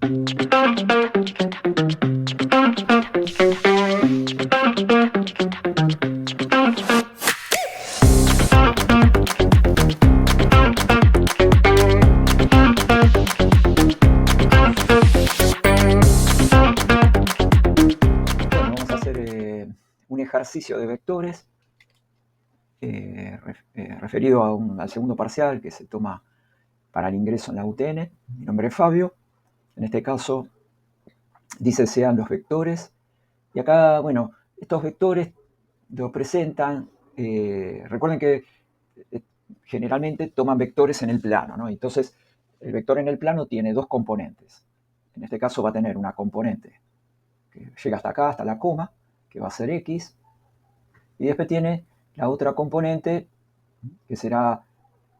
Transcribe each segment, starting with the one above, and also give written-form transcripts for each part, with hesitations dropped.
Vamos a hacer un ejercicio de vectores referido al segundo parcial que se toma para el ingreso en la UTN. Mi nombre es Fabio. En este caso dice sean los vectores. Y acá, bueno, estos vectores los presentan, recuerden que generalmente toman vectores en el plano, ¿no? Entonces, el vector en el plano tiene dos componentes. En este caso va a tener una componente que llega hasta acá, hasta la coma, que va a ser X, y después tiene la otra componente que será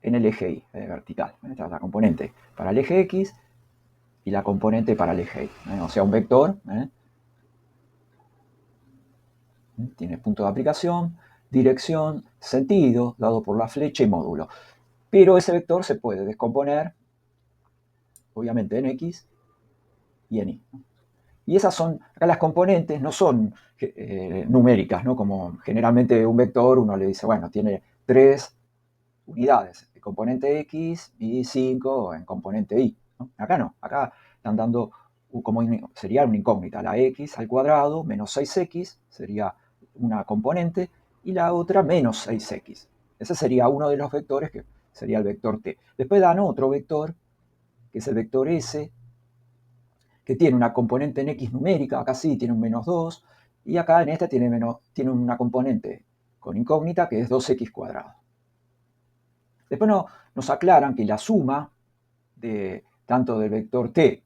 en el eje Y, vertical. Esta es la componente para el eje X y la componente para el eje Y. O sea, un vector tiene punto de aplicación, dirección, sentido, dado por la flecha y módulo. Pero ese vector se puede descomponer, obviamente, en X y en Y. Y esas son, acá las componentes no son numéricas, ¿no? Como generalmente un vector uno le dice, bueno, tiene 3 unidades, el componente X y 5 en componente Y, ¿no? Acá no, acá están dando como sería una incógnita, la X al cuadrado menos 6X sería una componente y la otra menos 6X. Ese sería uno de los vectores que sería el vector T. Después dan otro vector, que es el vector S, que tiene una componente en X numérica, acá sí tiene un menos 2, y acá en este tiene una componente con incógnita que es 2X cuadrado. Después nos aclaran que la suma de tanto del vector T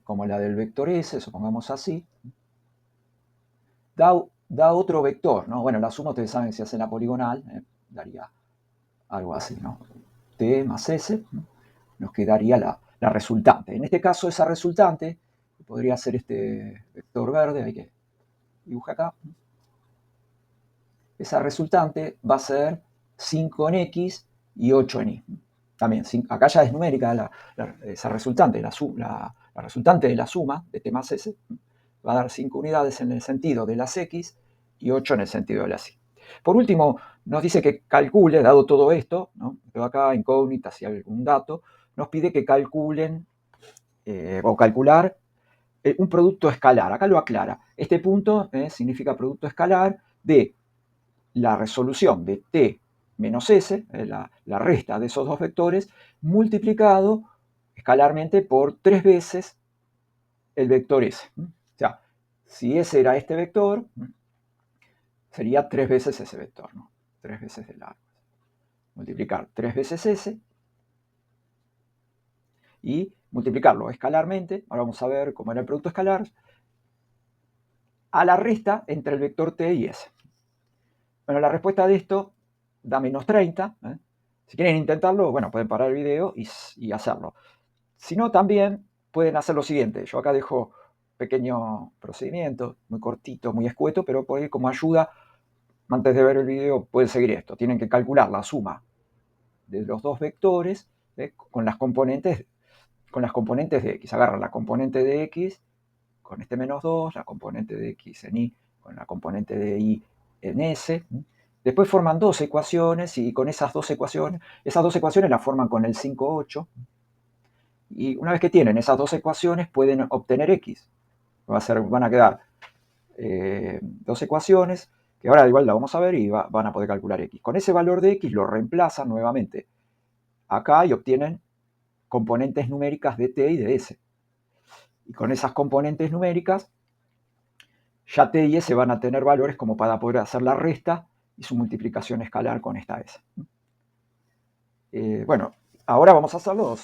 como la del vector S, supongamos así, da otro vector, ¿no? Bueno, la suma ustedes saben que si hacen la poligonal, daría algo así, ¿no? T más S, nos quedaría la resultante. En este caso, esa resultante podría ser este vector verde, hay que dibujar acá. Esa resultante va a ser 5 en X y 8 en Y. También, acá ya es numérica esa resultante, la resultante de la suma de T más S va a dar 5 unidades en el sentido de las X y 8 en el sentido de las Y. Por último, nos dice que calcule, dado todo esto, ¿no? Pero acá incógnitas y algún dato, nos pide que calculen o calcular un producto escalar. Acá lo aclara. Este punto significa producto escalar de la resolución de T menos S, la resta de esos dos vectores, multiplicado escalarmente por 3 veces el vector S. O sea, si S era este vector, sería 3 veces ese vector, ¿no? 3 veces de largo. Multiplicar 3 veces S y multiplicarlo escalarmente. Ahora vamos a ver cómo era el producto escalar. A la resta entre el vector T y S. Bueno, la respuesta de esto da menos 30. Si quieren intentarlo, bueno, pueden parar el video y hacerlo. Si no, también pueden hacer lo siguiente. Yo acá dejo un pequeño procedimiento, muy cortito, muy escueto, pero por ahí como ayuda, antes de ver el video, pueden seguir esto. Tienen que calcular la suma de los dos vectores con las componentes de X. Agarran la componente de X con este menos 2, la componente de X en Y con la componente de Y en S. Después forman dos ecuaciones y con esas dos ecuaciones las forman con el 5, 8. Y una vez que tienen esas dos ecuaciones pueden obtener X. Van a quedar dos ecuaciones que ahora igual la vamos a ver y van a poder calcular X. Con ese valor de X lo reemplazan nuevamente acá y obtienen componentes numéricas de T y de S. Y con esas componentes numéricas ya T y S van a tener valores como para poder hacer la resta y su multiplicación escalar con esta S. Bueno, ahora vamos a hacerlo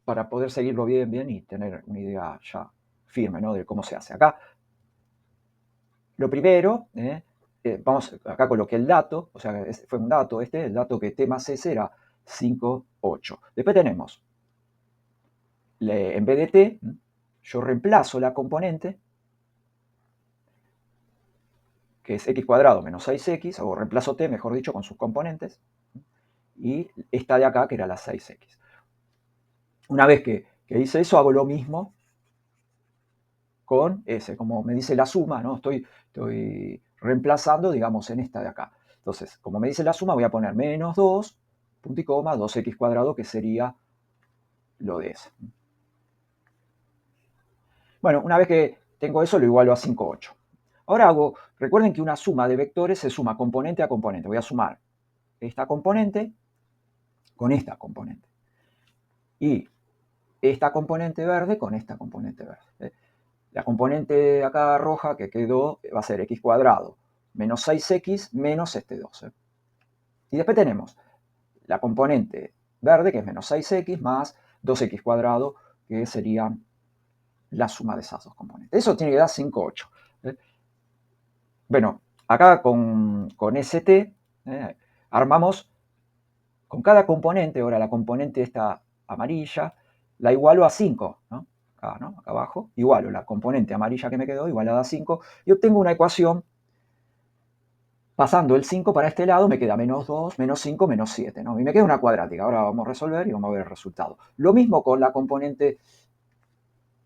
para poder seguirlo bien y tener una idea ya firme, ¿no? De cómo se hace. Acá, lo primero, vamos, acá coloqué el dato, o sea, fue un dato el dato que T más S era 5, 8. Después tenemos, en vez de T, yo reemplazo la componente, que es X cuadrado menos 6X, o reemplazo T, mejor dicho, con sus componentes, y esta de acá, que era la 6X. Una vez que hice eso, hago lo mismo con S. Como me dice la suma, ¿no? Estoy reemplazando, digamos, en esta de acá. Entonces, como me dice la suma, voy a poner menos 2, punto y coma, 2x cuadrado, que sería lo de S. Bueno, una vez que tengo eso, lo igualo a 5,8. Ahora recuerden que una suma de vectores se suma componente a componente. Voy a sumar esta componente con esta componente. Y esta componente verde con esta componente verde. La componente acá roja que quedó va a ser x cuadrado menos 6x menos este 2. Y después tenemos la componente verde, que es menos 6x, más 2x cuadrado, que sería la suma de esas dos componentes. Eso tiene que dar 5,8. Bueno, acá con ST armamos con cada componente. Ahora la componente esta amarilla la igualo a 5, ¿no? Acá abajo, igualo la componente amarilla que me quedó, igualada a 5, y obtengo una ecuación. Pasando el 5 para este lado, me queda menos 2, menos 5, menos 7, ¿no? Y me queda una cuadrática. Ahora vamos a resolver y vamos a ver el resultado. Lo mismo con la componente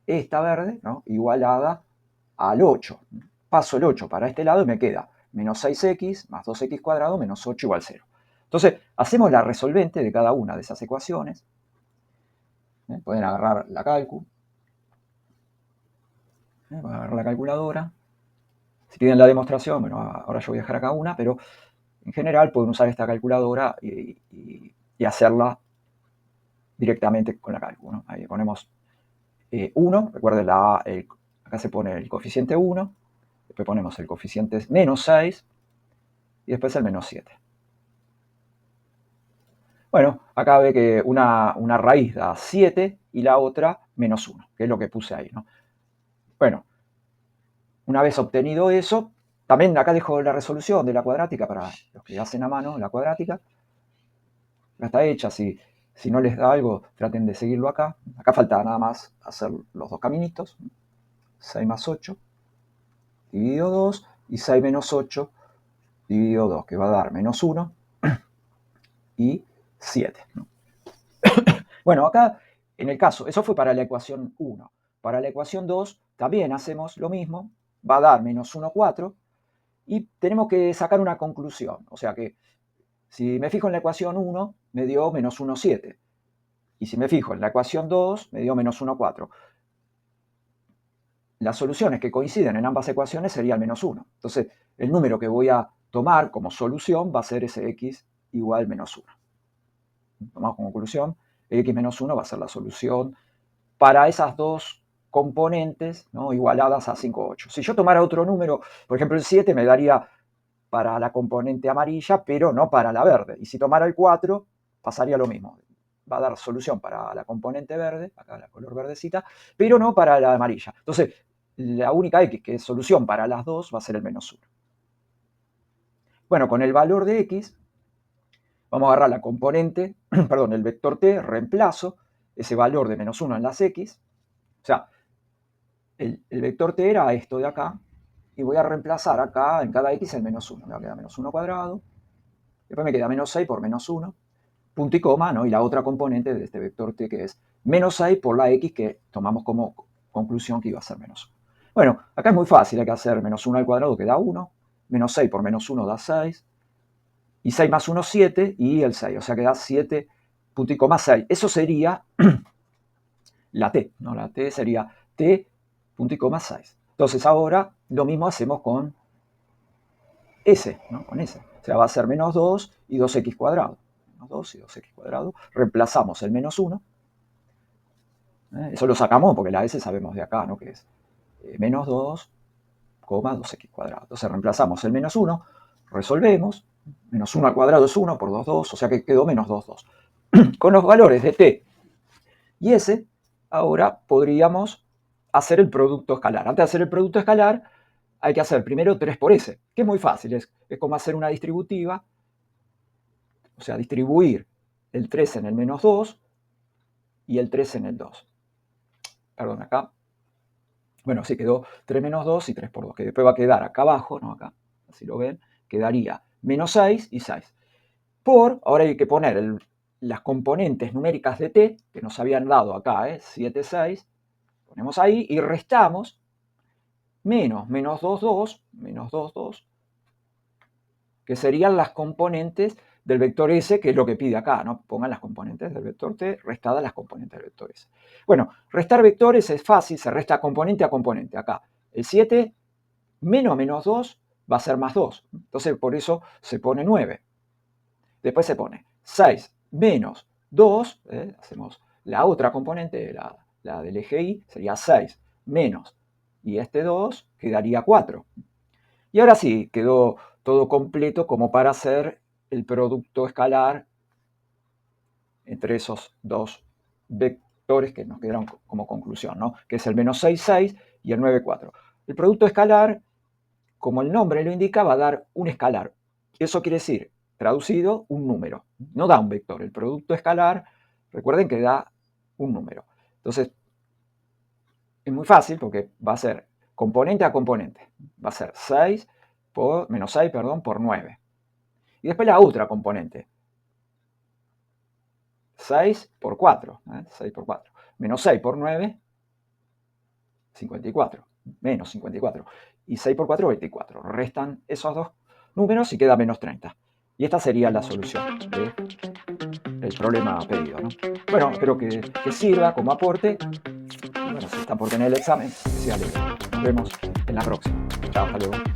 esta verde, ¿no? Igualada al 8. Paso el 8 para este lado y me queda menos 6x más 2x cuadrado menos 8 igual 0. Entonces, hacemos la resolvente de cada una de esas ecuaciones. Pueden agarrar la calcu. Voy a agarrar la calculadora. Si tienen la demostración, bueno, ahora yo voy a dejar acá una, pero en general pueden usar esta calculadora y hacerla directamente con la calcu, ¿no? Ahí ponemos 1, recuerden acá se pone el coeficiente 1, después ponemos el coeficiente menos 6 y después el menos 7. Bueno, acá ve que una raíz da 7 y la otra menos 1, que es lo que puse ahí, ¿no? Bueno, una vez obtenido eso, también acá dejo la resolución de la cuadrática para los que hacen a mano la cuadrática. Ya está hecha. Si no les da algo, traten de seguirlo acá. Acá falta nada más hacer los dos caminitos. 6 más 8 dividido 2 y 6 menos 8 dividido 2, que va a dar menos 1 y 7. Bueno, acá en el caso, eso fue para la ecuación 1. Para la ecuación 2 también hacemos lo mismo. Va a dar menos 1, 4. Y tenemos que sacar una conclusión. O sea que si me fijo en la ecuación 1, me dio menos 1, 7. Y si me fijo en la ecuación 2, me dio menos 1, 4. Las soluciones que coinciden en ambas ecuaciones serían menos 1. Entonces, el número que voy a tomar como solución va a ser ese x igual menos 1. Tomamos como conclusión, el x menos 1 va a ser la solución para esas dos componentes, ¿no?, igualadas a 5,8. Si yo tomara otro número, por ejemplo el 7 me daría para la componente amarilla, pero no para la verde. Y si tomara el 4, pasaría lo mismo. Va a dar solución para la componente verde, acá la color verdecita, pero no para la amarilla. Entonces, la única x que es solución para las dos va a ser el menos 1. Bueno, con el valor de x, vamos a agarrar la componente, perdón, el vector t, reemplazo ese valor de menos 1 en las x. O sea, el vector t era esto de acá, y voy a reemplazar acá en cada x el menos 1. Me va a quedar menos 1 cuadrado, después me queda menos 6 por menos 1, punto y coma, ¿no? Y la otra componente de este vector t, que es menos 6 por la x que tomamos como conclusión que iba a ser menos 1. Bueno, acá es muy fácil, hay que hacer menos 1 al cuadrado, que da 1, menos 6 por menos 1 da 6, y 6 más 1, 7, y el 6, o sea que da 7, punto y coma 6. Eso sería la t, ¿no? La t sería t, punto y coma 6. Entonces ahora lo mismo hacemos con s, ¿no? Con s. O sea, va a ser menos 2 y 2x cuadrado. Menos 2 y 2x cuadrado. Reemplazamos el menos 1. Eso lo sacamos porque la s sabemos de acá, ¿no?, que es menos 2, 2x cuadrado. Entonces reemplazamos el menos 1, resolvemos. Menos 1 al cuadrado es 1 por 2, 2, o sea que quedó menos 2, 2. Con los valores de t y s, ahora podríamos hacer el producto escalar. Antes de hacer el producto escalar, hay que hacer primero 3 por s, que es muy fácil. Es como hacer una distributiva, o sea, distribuir el 3 en el menos 2 y el 3 en el 2. Perdón, acá. Bueno, sí, quedó 3 menos 2 y 3 por 2, que después va a quedar acá abajo, ¿no? Acá, así lo ven, quedaría menos 6 y 6. Ahora hay que poner las componentes numéricas de t, que nos habían dado acá, 7, 6, ponemos ahí y restamos menos 2, 2, menos 2, 2, que serían las componentes del vector S, que es lo que pide acá, ¿no? Pongan las componentes del vector t restadas las componentes del vector S. Bueno, restar vectores es fácil, se resta componente a componente. Acá, el 7 menos 2 va a ser más 2. Entonces, por eso se pone 9. Después se pone 6 menos 2, hacemos la otra componente, la del eje Y, sería 6 menos, y este 2 quedaría 4. Y ahora sí, quedó todo completo como para hacer el producto escalar entre esos dos vectores que nos quedaron como conclusión, ¿no? Que es el menos 6, 6 y el 9, 4. El producto escalar, como el nombre lo indica, va a dar un escalar. Eso quiere decir, traducido, un número. No da un vector. El producto escalar, recuerden que da un número. Entonces, es muy fácil porque va a ser componente a componente. Va a ser 6 por, menos 6, perdón, por 9. Y después la otra componente. 6 por 4. 6 por 4. Menos 6 por 9, 54. Menos 54. Y 6 por 4, 24. Restan esos dos números y queda menos 30. Y esta sería la solución del problema pedido, ¿no? Bueno, espero que sirva como aporte. Y bueno, si están por tener el examen, que sea leve. Nos vemos en la próxima. Chao, hasta luego.